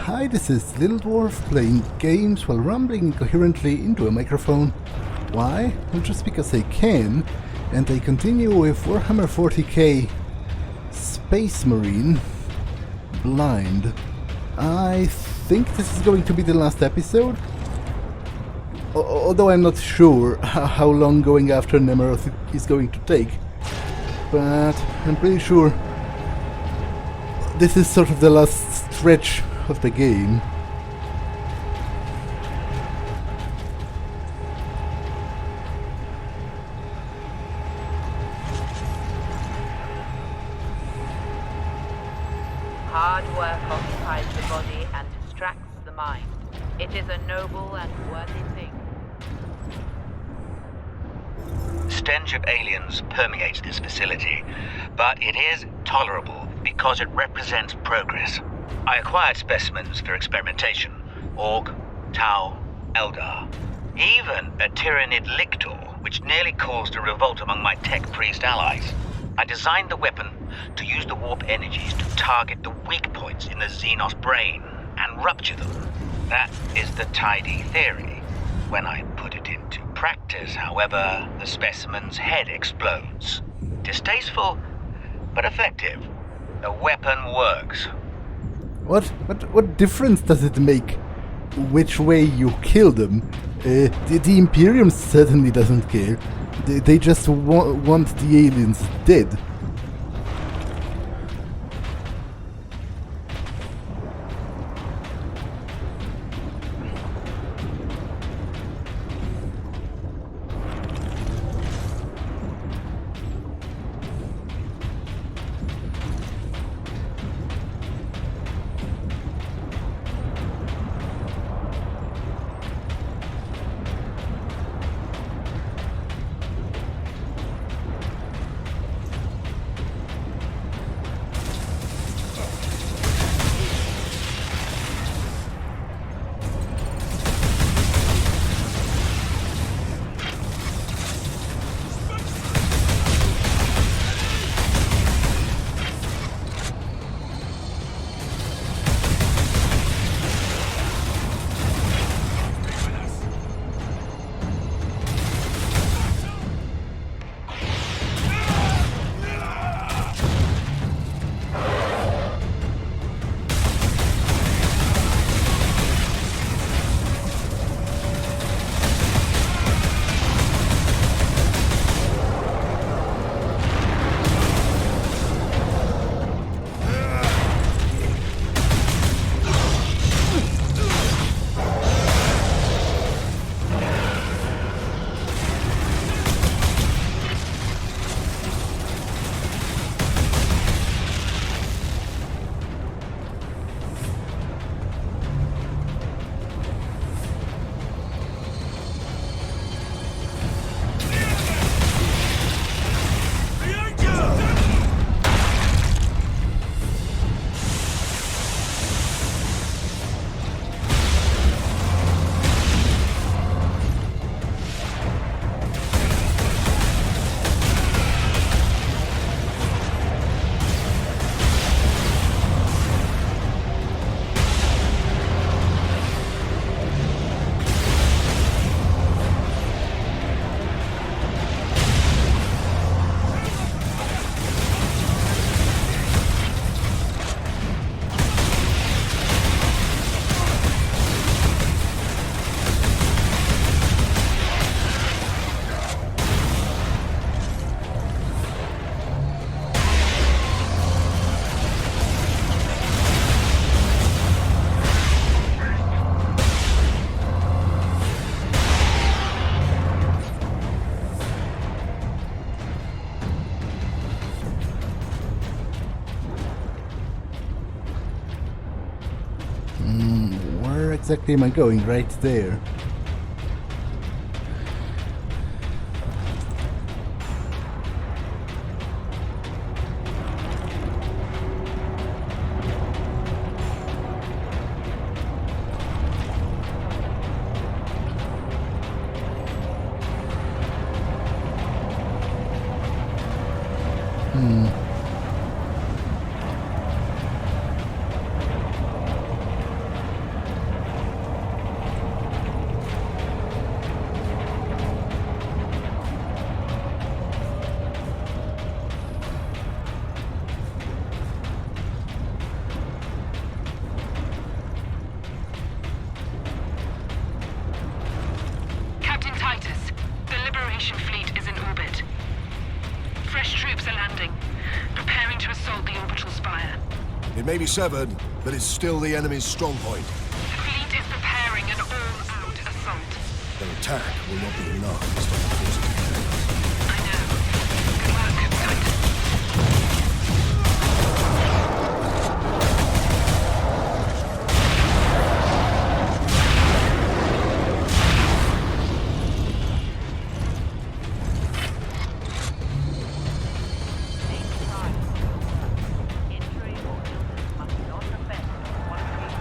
Hi, this is Little Dwarf playing games while rambling incoherently into a microphone. Why? Well, just because I can, and I continue with Warhammer 40k Space Marine Blind. I think this is going to be the last episode, although I'm not sure how long going after Nemeroth is going to take, but I'm pretty sure this is sort of the last stretch of the game. Hard work occupies the body and distracts the mind. It is a noble and worthy thing. Stench of aliens permeates this facility, but it is tolerable because it represents progress. I acquired specimens for experimentation. Orc, Tau, Eldar. Even a Tyranid Lictor, which nearly caused a revolt among my tech priest allies. I designed the weapon to use the warp energies to target the weak points in the Xenos brain and rupture them. That is the tidy theory. When I put it into practice, however, the specimen's head explodes. Distasteful, but effective. The weapon works. What difference does it make which way you kill them? The Imperium certainly doesn't care. They just want the aliens dead. Where exactly am I going? Right there. may be severed, but it's still the enemy's strong point. The fleet is preparing an all-out assault. Their attack will not be enough to stop the forces of Imperial. I know. Good work, Titus. Injury or illness must not affect one of these.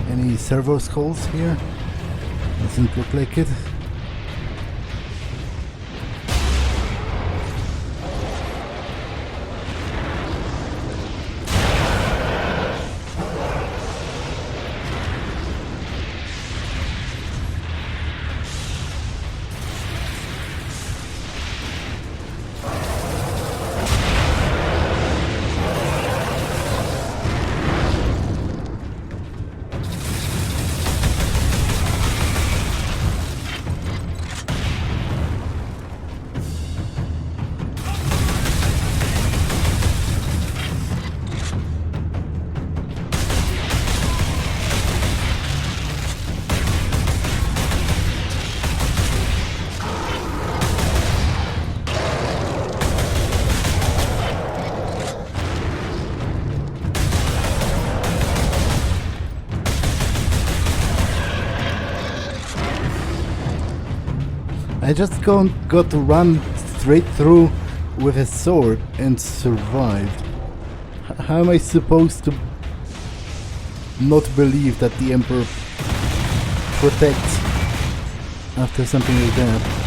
Any servo skulls here? Doesn't look like it. I just got to run straight through with a sword and survived. How am I supposed to not believe that the Emperor protects after something like that?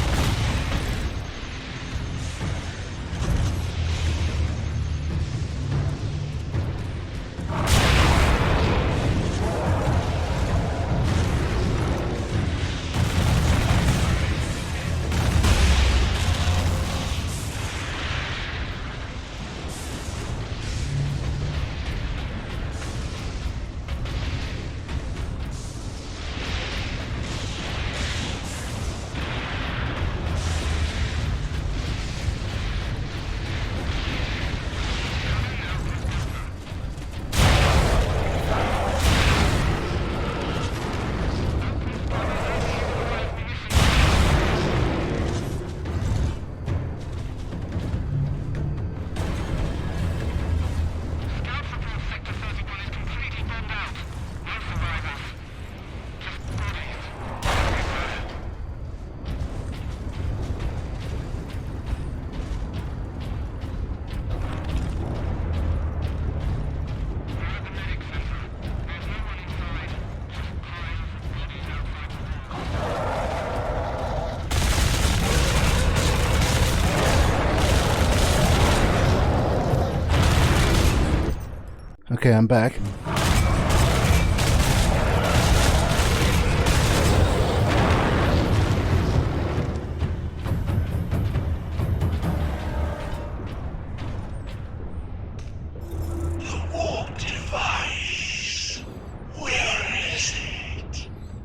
Okay, I'm back.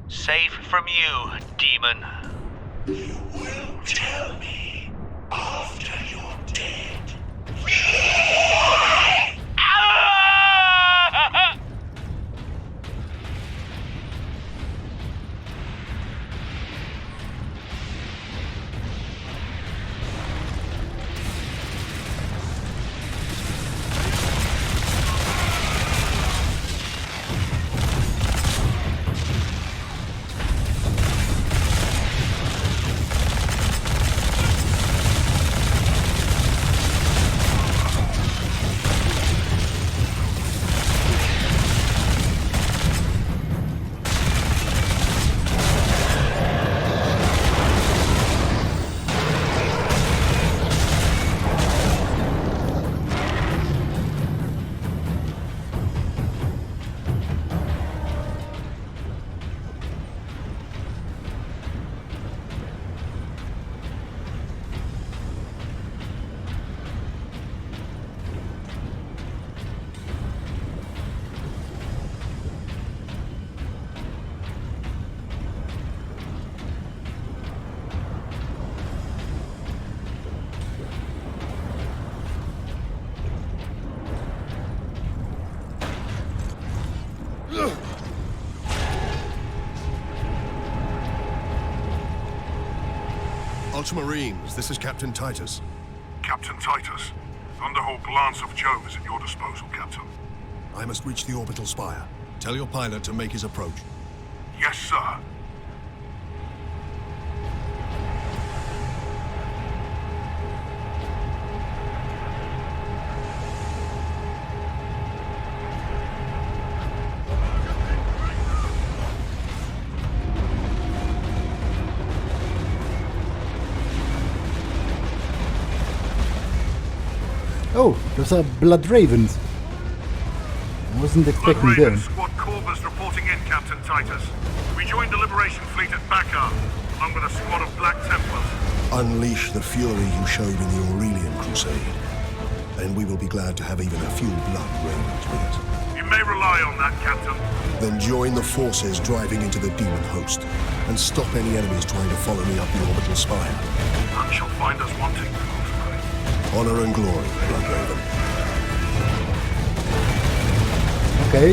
Safe from you, demon. You will tell me after you're dead. Ultramarines, this is Captain Titus. Captain Titus, Thunderhawk Lance of Jove is at your disposal, Captain. I must reach the orbital spire. Tell your pilot to make his approach. Yes, sir. Oh, those are Blood Ravens. I wasn't expecting Blood Raven them. Squad Corvus reporting in, Captain Titus. We joined the Liberation Fleet at Bakar, along with a squad of Black Templars. Unleash the fury you showed in the Aurelian Crusade. And we will be glad to have even a few Blood Ravens with us. You may rely on that, Captain. Then join the forces driving into the demon host, and stop any enemies trying to follow me up the orbital spire. None shall find us wanting. Honor and glory, Blood Raven. Okay.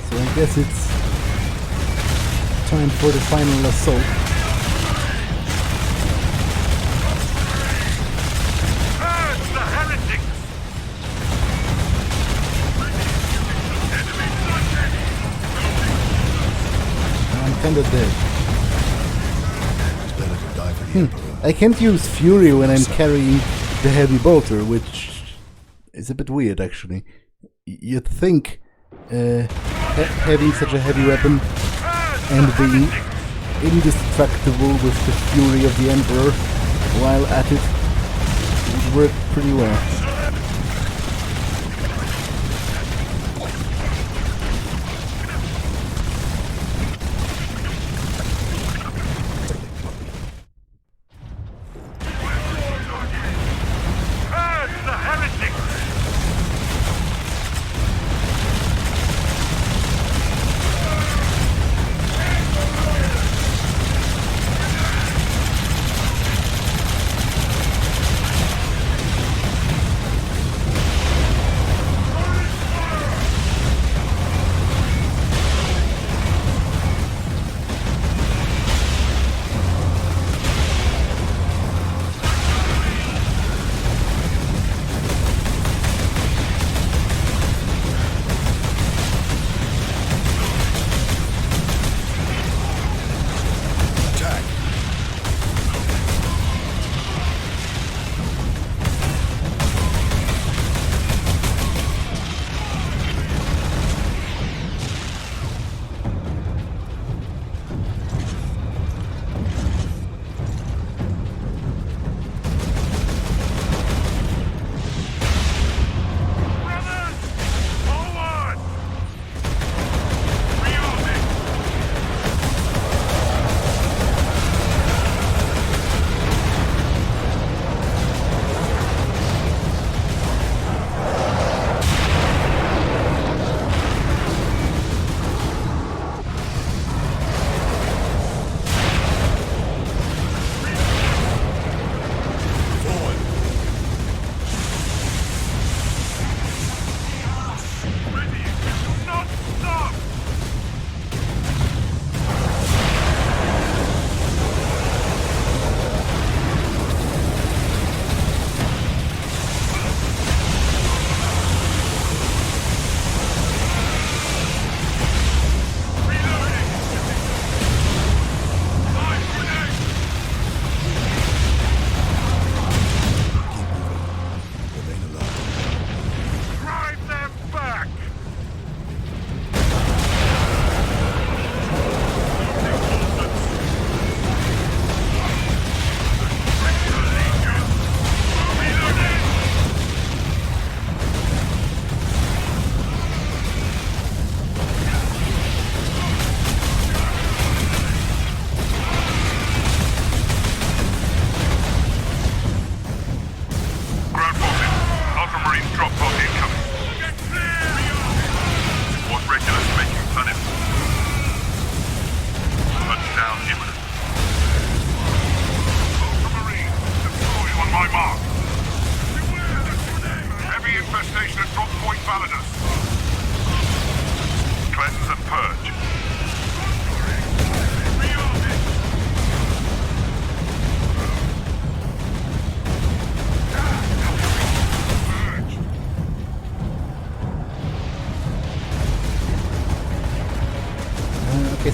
So I guess it's time for the final assault. Purge the heretics! I'm kinda dead. It's better to die for the Emperor. I can't use Fury when I'm carrying the heavy bolter, which is a bit weird actually. You'd think having such a heavy weapon and being indestructible with the Fury of the Emperor while at it would work pretty well.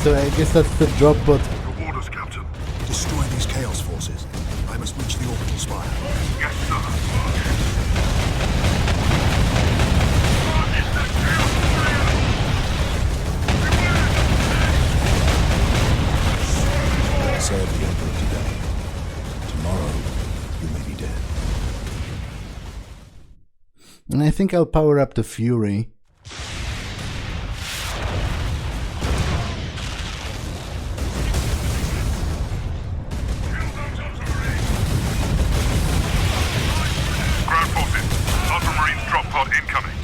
so I guess that's the drop bot. Your orders, Captain. Destroy these Chaos forces. I must reach the orbital spire. Yes, sir. Serve the Emperor today. Tomorrow, you may be dead. And I think I'll power up the Fury. Ground forces. Ultramarines drop pod incoming.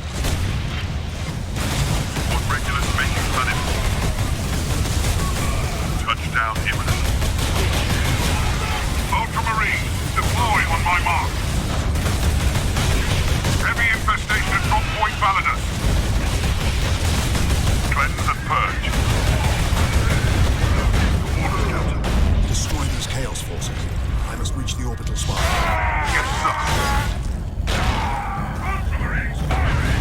Support regulars making planet. Touchdown imminent. Ultramarines, deploy on my mark. Heavy infestation at drop point Validus. Cleanse and purge. Orders, Captain. Destroy these Chaos forces. I must reach the orbital spire. Yes, sir. Ultramarines firing!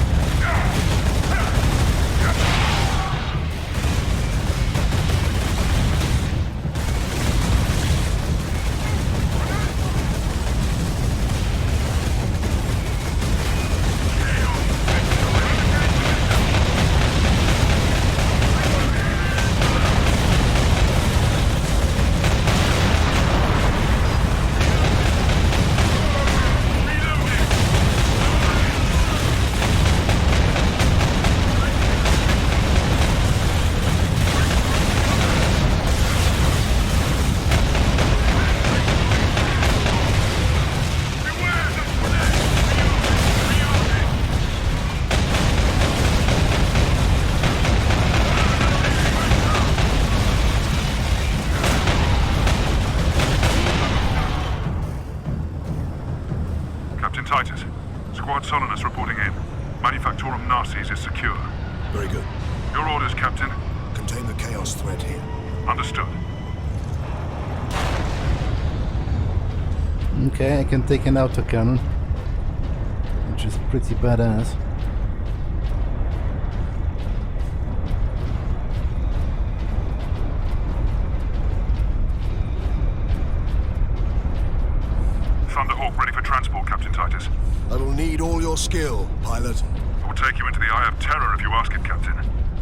Captain Titus, Squad Solinus reporting in. Manufactorum Narcis is secure. Very good. Your orders, Captain. Contain the Chaos threat here. Understood. Okay, I can take an autocannon, which is pretty badass. Thunderhawk ready for transport, Captain Titus. I will need all your skill, pilot. I will take you into the Eye of Terror if you ask it, Captain.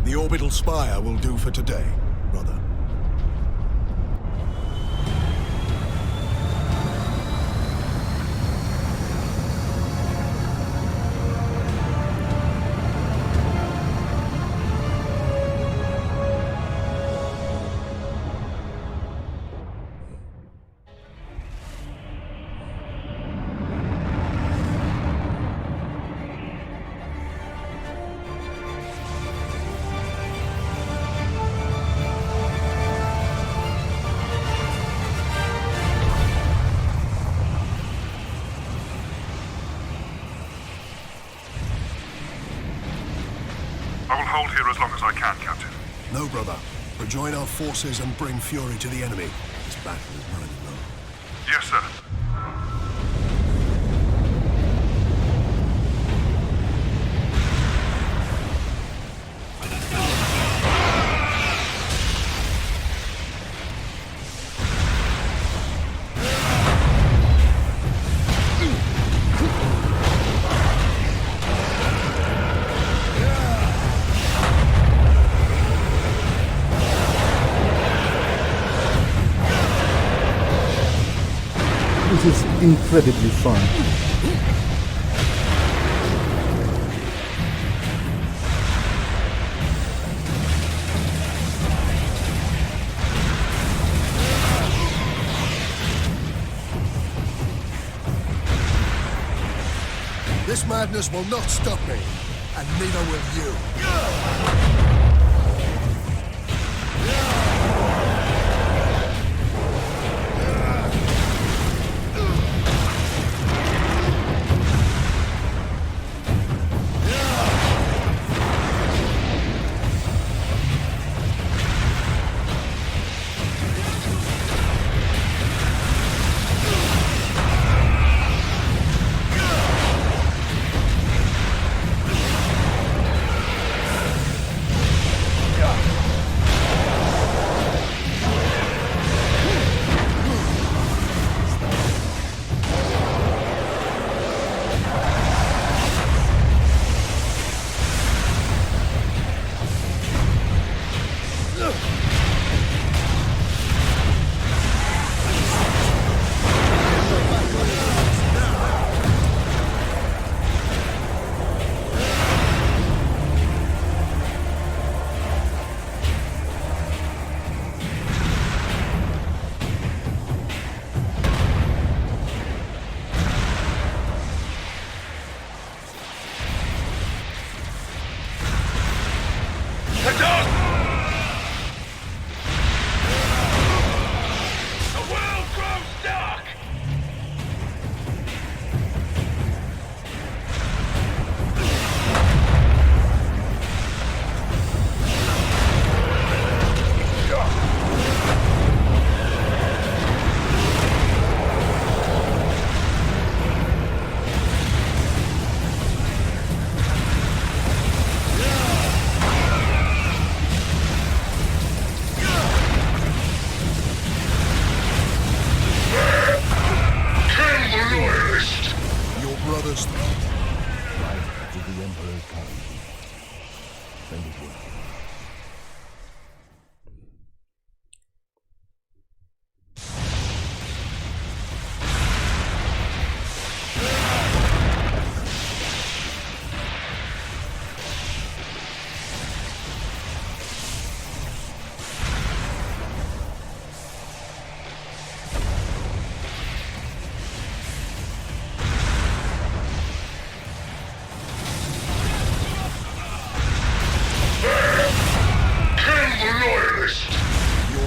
The orbital spire will do for today, brother. I will hold here as long as I can, Captain. No, brother. Rejoin our forces and bring fury to the enemy. This battle is mine alone. Yes, sir. This is incredibly fun. This madness will not stop me, and neither will you. dark! Brothers, Life to the Emperor's command. And it will.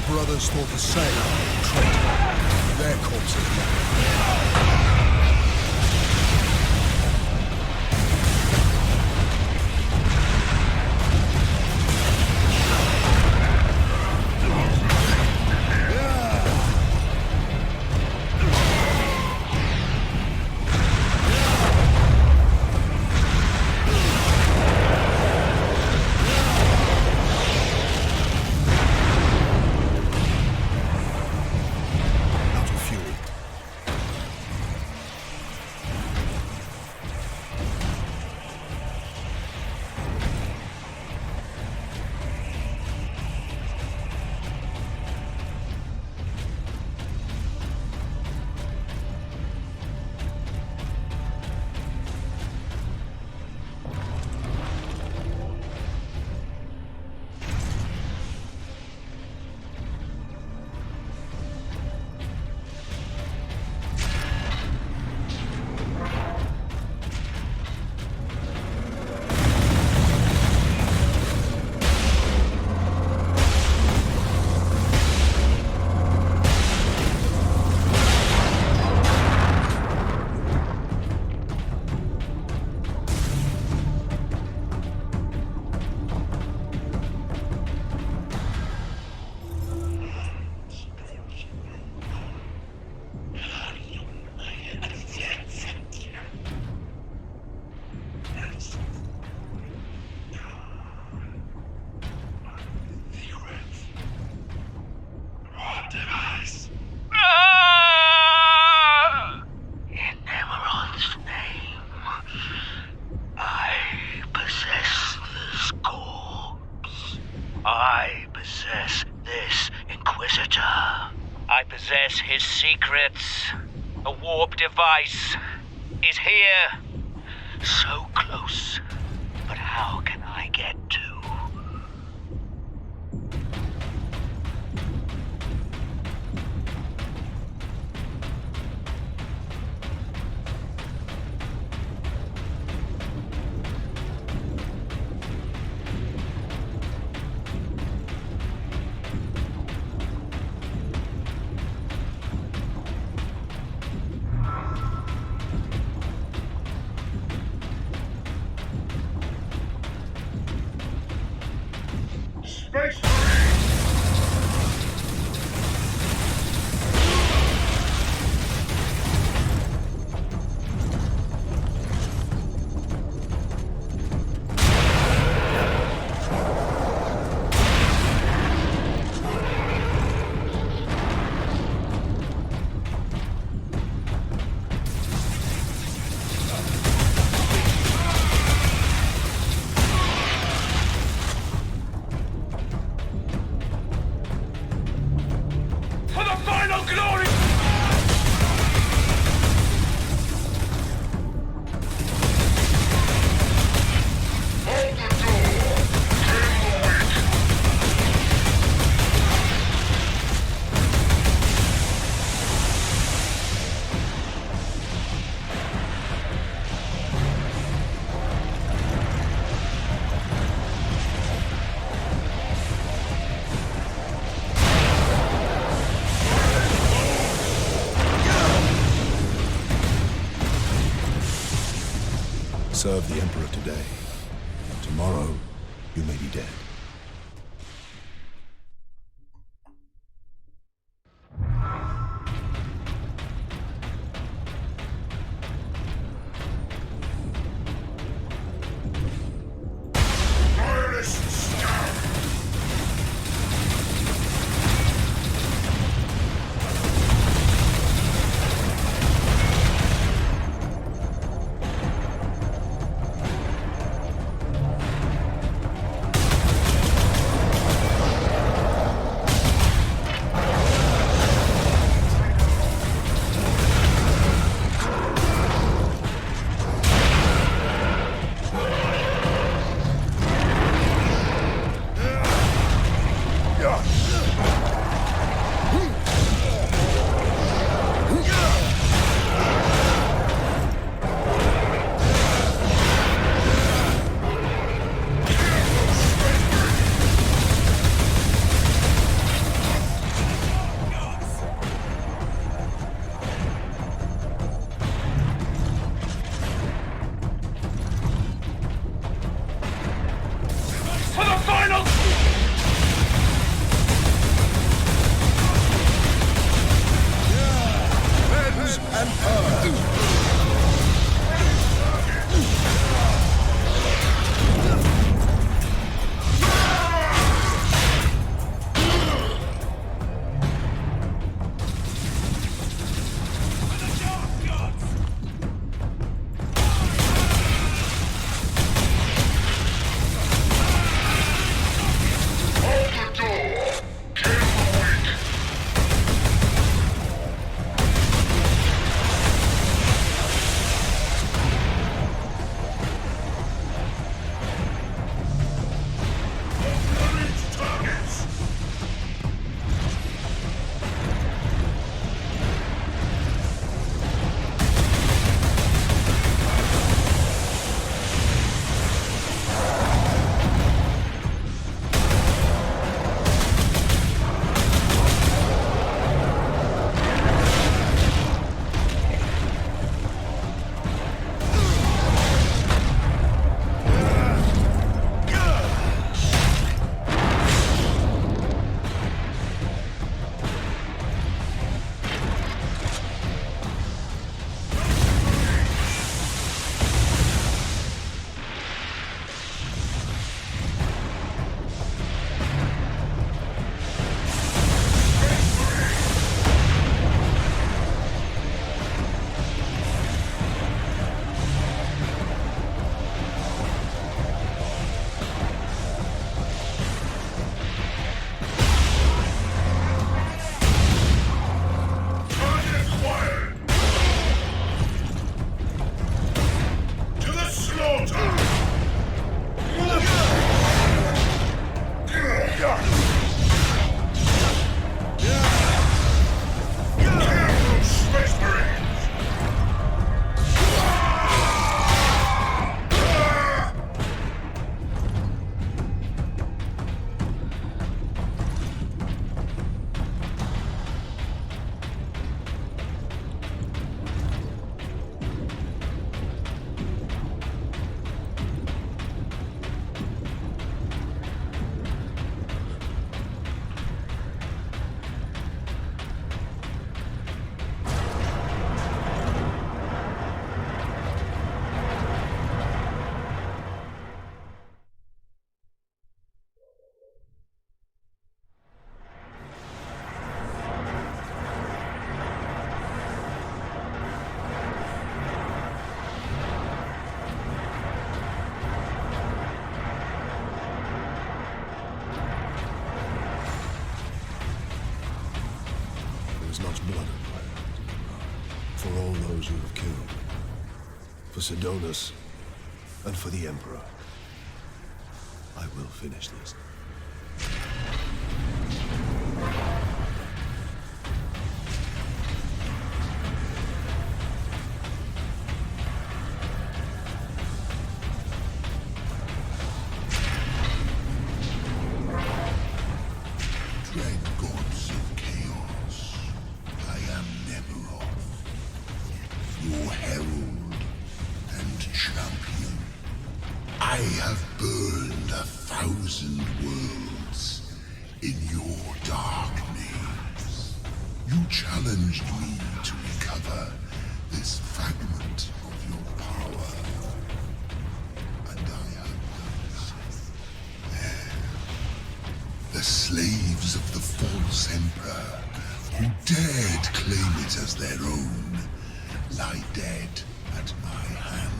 brothers thought the sailor traitor. Their corpses now. His secrets. A warp device is here. So close. But how can I get to? serve the Emperor today. Tomorrow, you may be dead. Much blood required. For all those you have killed. For Sidonus. And for the Emperor. I will finish this. Dread gods of chaos, I am Neberoth, your herald and champion. have burned 1,000 worlds in your dark names. You challenged me to recover this fragment of your power, and I have done so. The slaves of the false emperor, who dared claim it as their own, lie dead at my hand.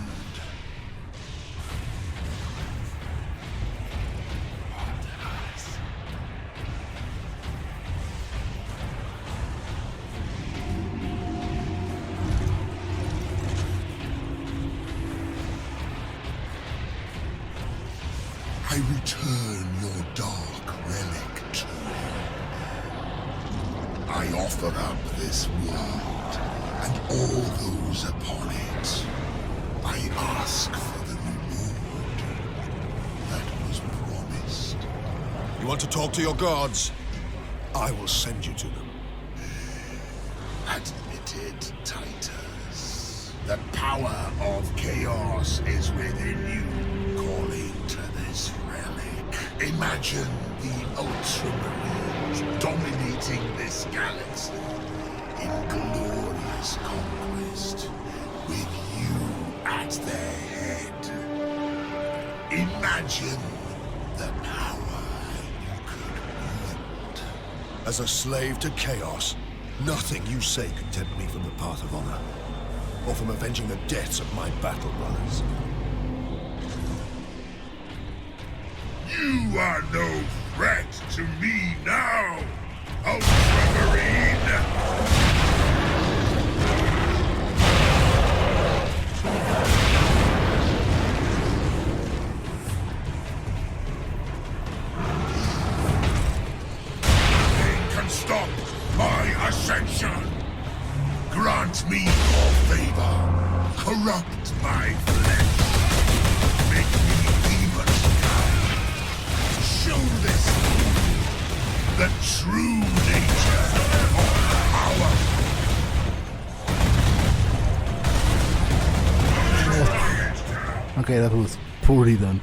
I return your dark relic to you. I offer up this world and all those upon it. I ask for the reward that was promised. You want to talk to your gods? I will send you to them. Admitted, Titus. The power of chaos is within you, calling to this relic. Imagine the Ultramarines dominating this galaxy in glorious conquest, with you at their head. Imagine the power you could wield. As a slave to chaos, nothing you say can tempt me from the path of honor, or from avenging the deaths of my battle brothers. You are no threat to me now, Ultramarine! Nothing can stop my ascension! Grant me your favor, corrupt my flesh, make me demon. Show this the true nature of power. Okay, that was poorly done.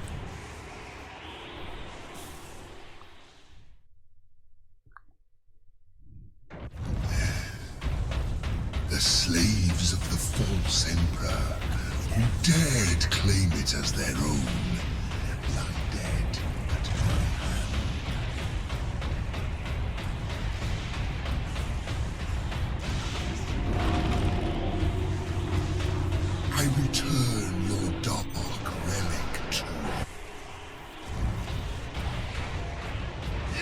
The slaves of the false emperor, who dared claim it as their own, lie dead at my hand. I return your dark relic to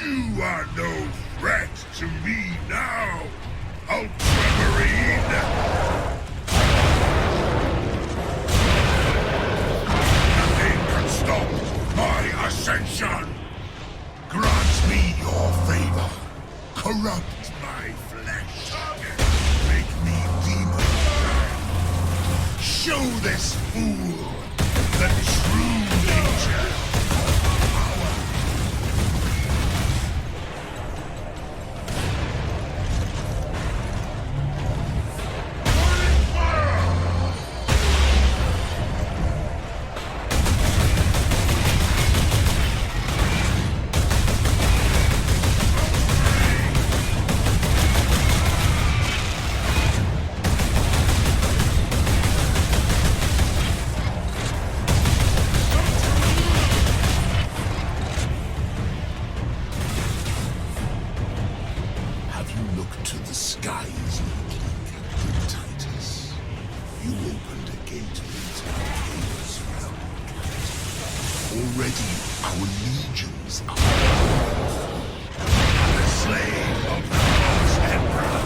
you. You are no threat to me now, Ultramarine! Nothing can stop my ascension! Grant me your favor, corrupt my flesh, make me demon. Show this fool the true nature of power. Have you looked to the skies lately, Captain Titus? You opened a gateway to the chaos realm. Already our legions are the slave of the false emperor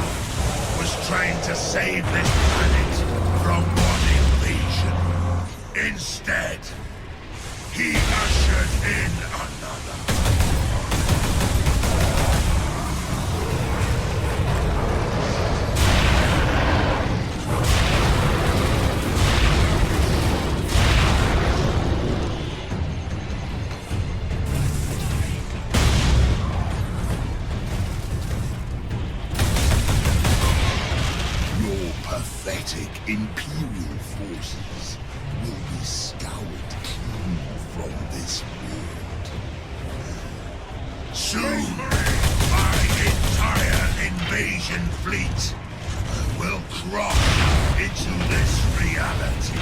was trying to save this planet from one invasion. Instead, he ushered in another. Your pathetic Imperial forces will be scoured clean from this world. Soon, my entire invasion fleet will cross into this reality.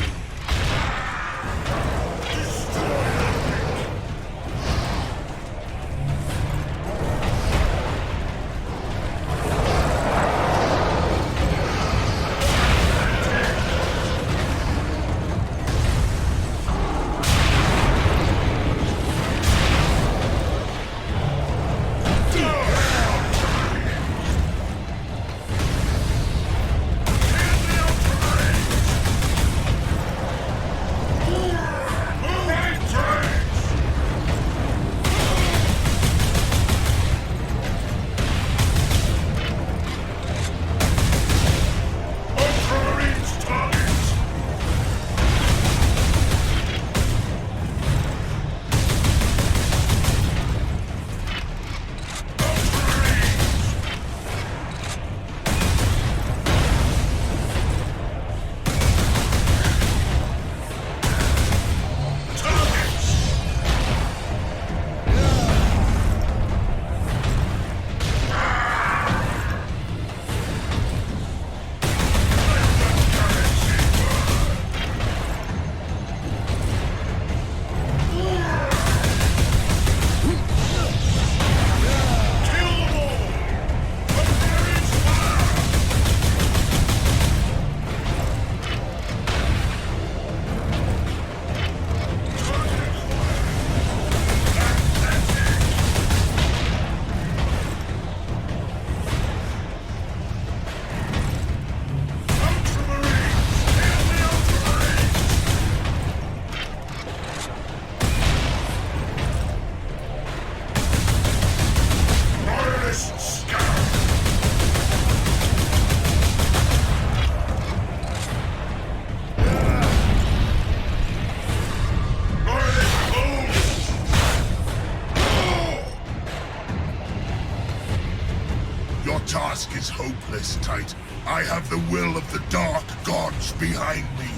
Task is hopeless, Tight. I have the will of the Dark Gods behind me.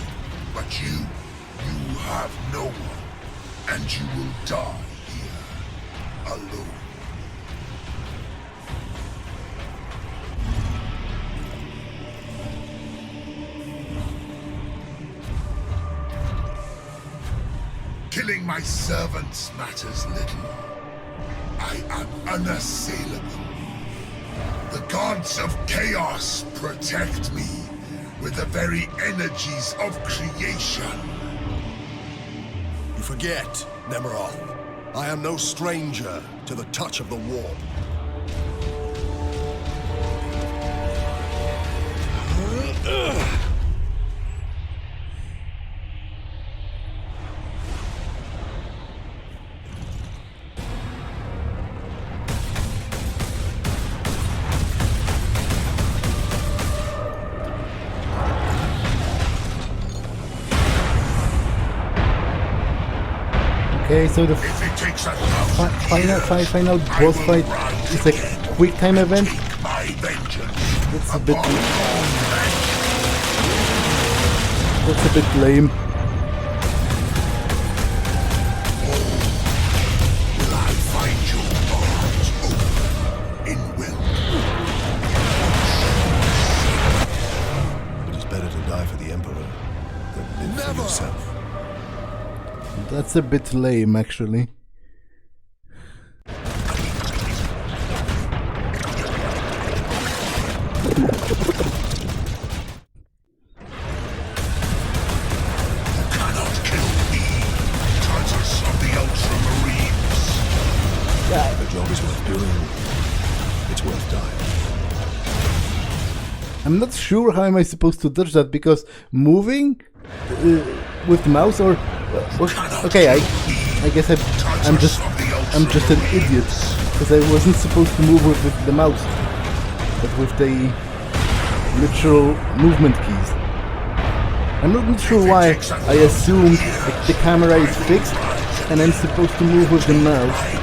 But you have no one. And you will die here, alone. Killing my servants matters little. I am unassailable. The gods of chaos protect me with the very energies of creation. You forget, Nemeroth. I am no stranger to the touch of the warp. Okay, so the final boss fight is a quick time event. That's a bit lame. Will I find your arms open in will? It is better to die for the Emperor than live for yourself. That's a bit lame, actually. Cannot kill me, Titus of the Ultramarines. The job is worth doing. It's worth dying. I'm not sure how am I supposed to dodge that, because moving with the mouse or okay, I guess I'm just an idiot, because I wasn't supposed to move with the mouse, but with the literal movement keys. I'm not sure why I assumed the camera is fixed and I'm supposed to move with the mouse.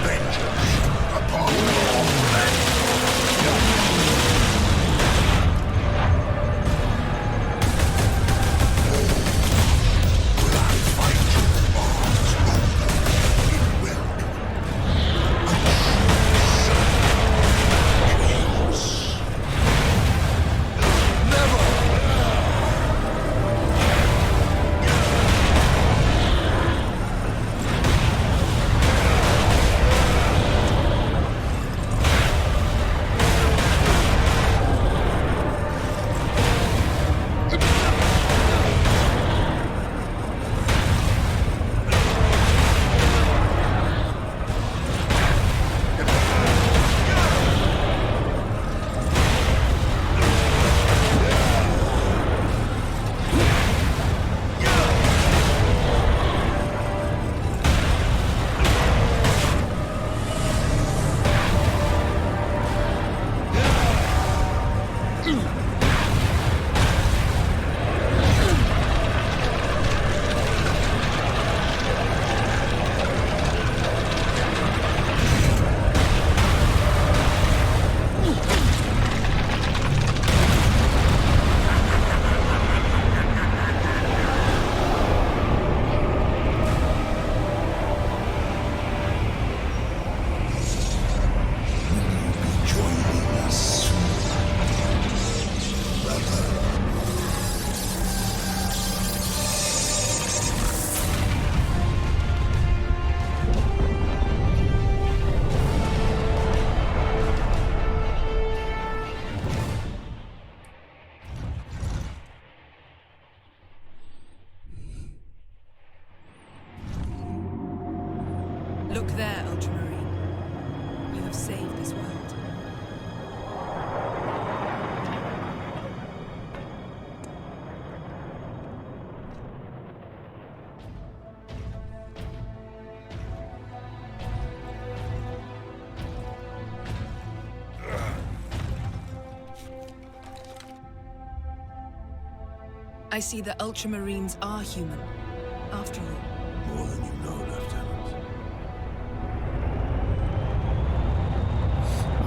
Look there, Ultramarine. You have saved this world. I see the Ultramarines are human, after all. More than you know, Lieutenant.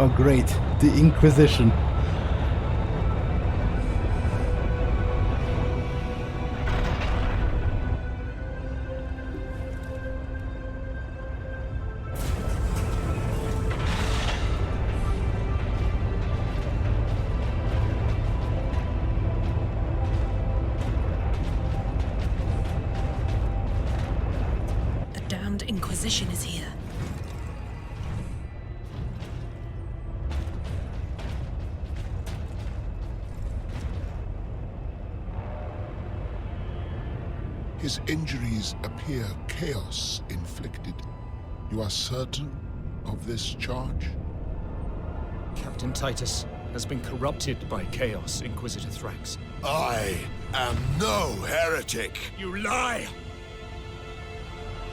Oh great, the Inquisition. Inquisition is here. His injuries appear chaos inflicted. You are certain of this charge? Captain Titus has been corrupted by chaos, Inquisitor Thrax. I am no heretic! You lie!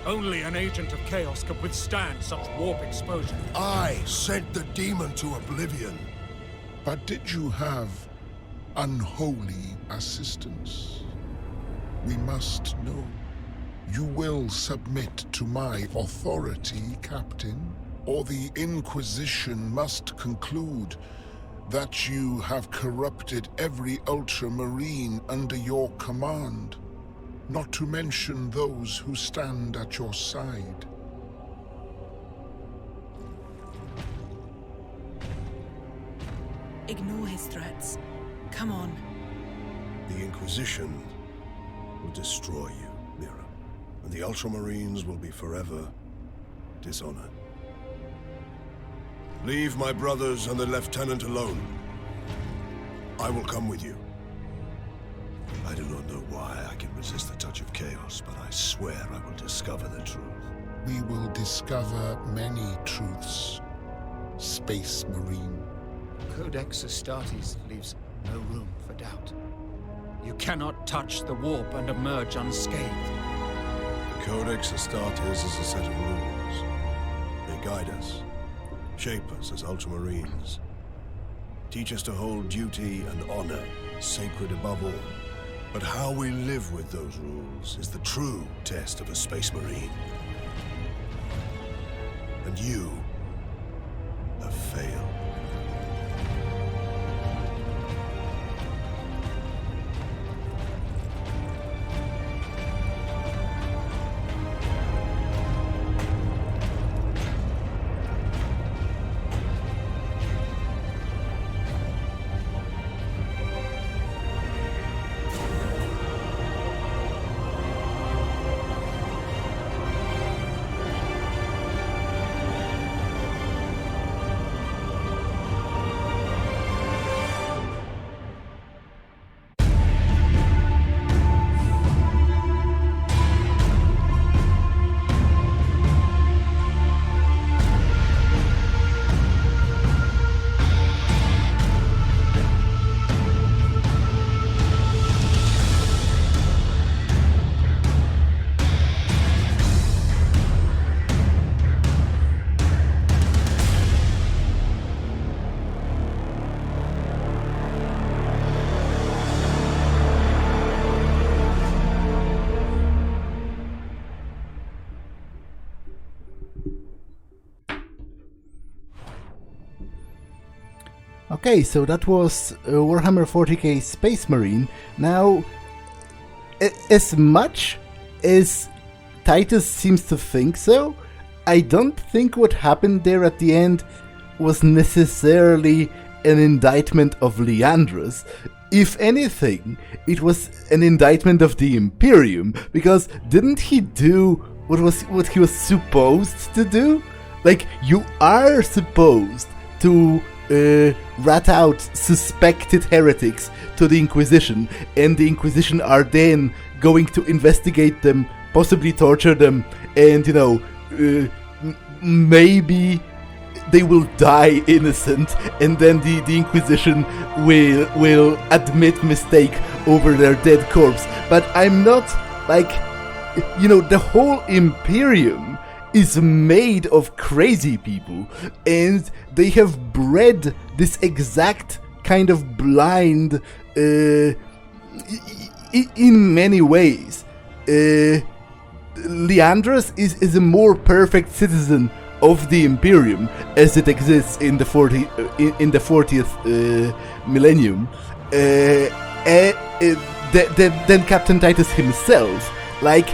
Only an agent of chaos could withstand such warp exposure. I sent the demon to oblivion. But did you have unholy assistance? We must know. You will submit to my authority, Captain, or the Inquisition must conclude that you have corrupted every Ultramarine under your command. Not to mention those who stand at your side. Ignore his threats. Come on. The Inquisition will destroy you, Mira, and the Ultramarines will be forever dishonored. Leave my brothers and the Lieutenant alone. I will come with you. I do not know why I can resist the touch of chaos, but I swear I will discover the truth. We will discover many truths, Space Marine. Codex Astartes leaves no room for doubt. You cannot touch the warp and emerge unscathed. The Codex Astartes is a set of rules. They guide us, shape us as Ultramarines, teach us to hold duty and honor sacred above all. But how we live with those rules is the true test of a Space Marine. And you have failed. Okay, so that was Warhammer 40k Space Marine. Now, as much as Titus seems to think so, I don't think what happened there at the end was necessarily an indictment of Leandros. If anything, it was an indictment of the Imperium, because didn't he do what he was supposed to do? Like, you are supposed to rat out suspected heretics to the Inquisition, and the Inquisition are then going to investigate them, possibly torture them, and, maybe they will die innocent, and then the Inquisition will admit mistake over their dead corpse. But I'm not, like, the whole Imperium is made of crazy people, and they have bred this exact kind of blind in many ways. Leandros is a more perfect citizen of the Imperium as it exists in the 40th millennium than Captain Titus himself. Like,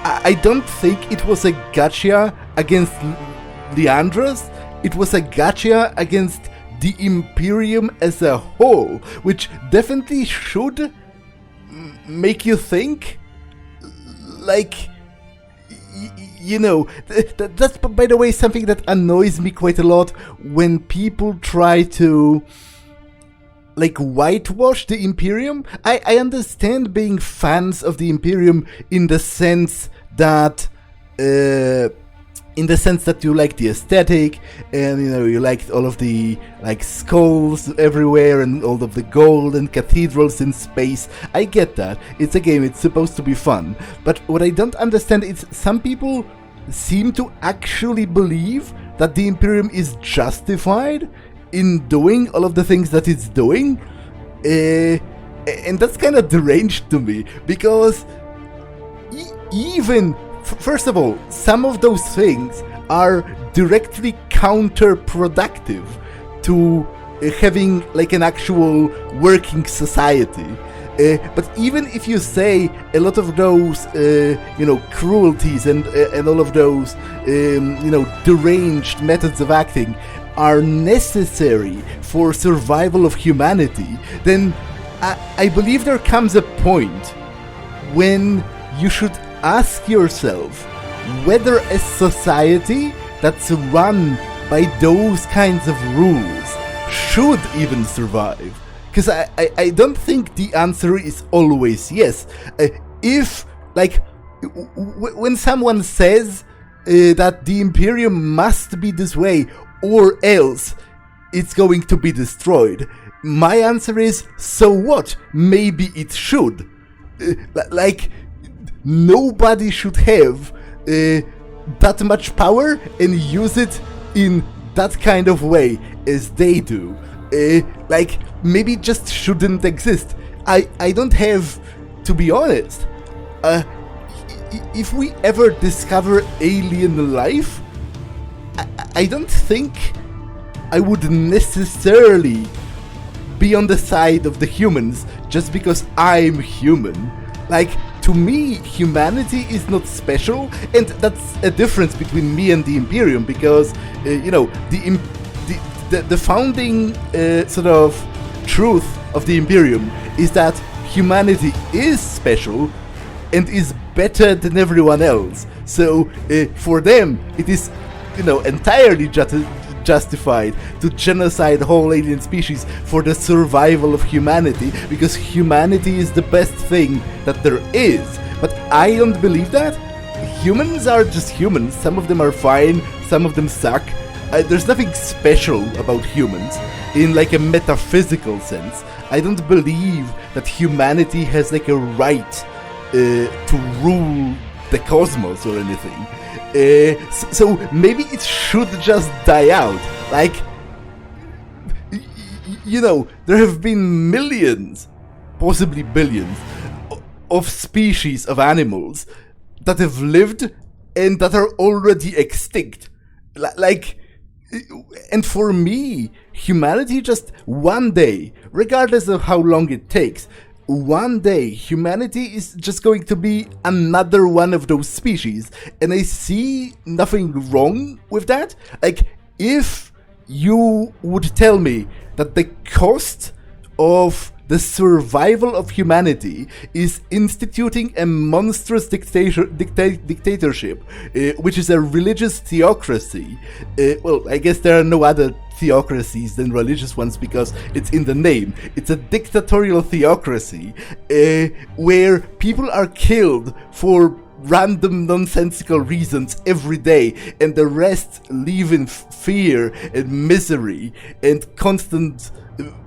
I don't think it was a gotcha against Leandros. It was a gotcha against the Imperium as a whole, which definitely should make you think. Like, that's, by the way, something that annoys me quite a lot when people try to, like, whitewash the Imperium. I understand being fans of the Imperium in the sense that you like the aesthetic, and you like all of the, like, skulls everywhere and all of the gold and cathedrals in space. I get that. It's a game, it's supposed to be fun. But what I don't understand is some people seem to actually believe that the Imperium is justified in doing all of the things that it's doing. And that's kind of deranged to me, because even first of all, some of those things are directly counterproductive to having, like, an actual working society. But even if you say a lot of those, cruelties and all of those, deranged methods of acting are necessary for survival of humanity, then I believe there comes a point when you should ask yourself whether a society that's run by those kinds of rules should even survive. Because I don't think the answer is always yes. If, like, when someone says that the Imperium must be this way or else it's going to be destroyed, my answer is, so what? Maybe it should. Like, nobody should have that much power and use it in that kind of way as they do. Like, maybe it just shouldn't exist. I don't have, to be honest, if we ever discover alien life, I don't think I would necessarily be on the side of the humans just because I'm human. Like, to me, humanity is not special, and that's a difference between me and the Imperium, because, the founding sort of truth of the Imperium is that humanity is special and is better than everyone else. So, for them, it is, entirely justified to genocide whole alien species for the survival of humanity, because humanity is the best thing that there is. But I don't believe that. Humans are just humans. Some of them are fine, some of them suck. There's nothing special about humans in, like, a metaphysical sense. I don't believe that humanity has, like, a right to rule the cosmos or anything. So maybe it should just die out. Like, there have been millions, possibly billions, of species of animals that have lived and that are already extinct. And for me, humanity just one day, regardless of how long it takes, one day humanity is just going to be another one of those species, and I see nothing wrong with that. Like, if you would tell me that the cost of the survival of humanity is instituting a monstrous dictatorship, which is a religious theocracy. Well, I guess there are no other theocracies than religious ones because it's in the name. It's a dictatorial theocracy where people are killed for random nonsensical reasons every day, and the rest live in fear and misery and constant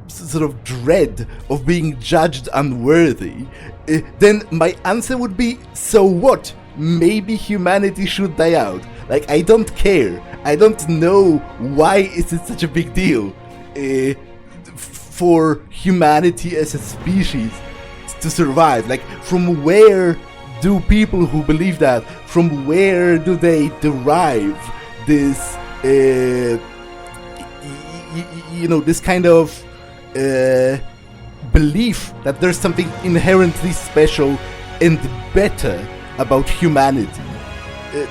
sort of dread of being judged unworthy, then my answer would be, so what? Maybe humanity should die out. Like, I don't care. I don't know why is it such a big deal for humanity as a species to survive. Like, from where do people who believe that, from where do they derive this, this kind of belief that there's something inherently special and better about humanity?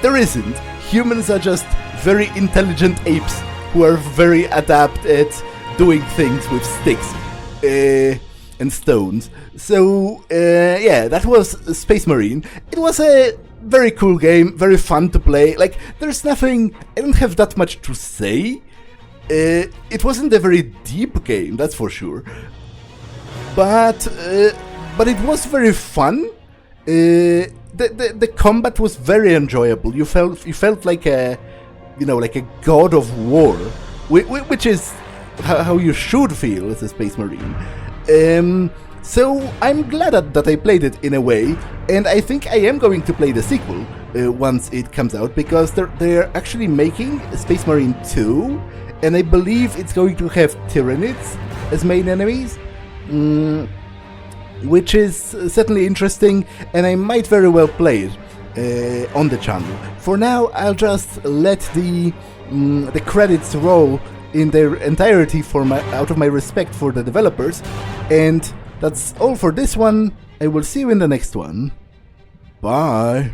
There isn't. Humans are just very intelligent apes who are very adept at doing things with sticks and stones. So, yeah, that was Space Marine. It was a very cool game, very fun to play. Like, there's nothing, I don't have that much to say. It wasn't a very deep game, that's for sure. But it was very fun. The combat was very enjoyable. You felt like a god of war, which is how you should feel as a Space Marine. So I'm glad that I played it in a way, and I think I am going to play the sequel once it comes out, because they're actually making Space Marine 2, and I believe it's going to have Tyranids as main enemies. Which is certainly interesting, and I might very well play it on the channel. For now, I'll just let the credits roll in their entirety out of my respect for the developers, and that's all for this one. I will see you in the next one. Bye.